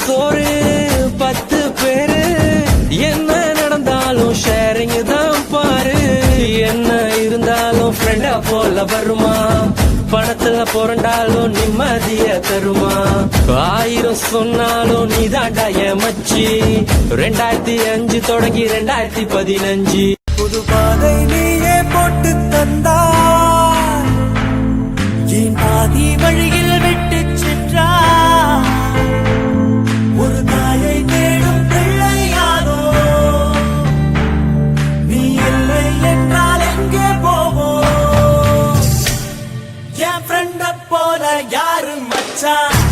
சோறு 10 பேரு, என்ன நடந்தாலும் ஷேரிங் தான் பாரு. என்ன இருந்தாலும் ஃப்ரெண்டா போல வருமா, பணத்துல புரண்டாலும் நிம்மதிய தருமா. 1000 சொன்னாலும் நீ தாண்டா என் மச்சி. 2005 தொடங்கி 2015 புது பாதை நீயே போட்டு தந்தாய், என் பாதி வழியில் விட்டு சென்றாய். ஒரு தாயை தேடும் பிள்ளையானோ நீ இல்லை என்றால் எங்கே போவோம். என் ஃப்ரெண்ட போல யாரு மச்சான்.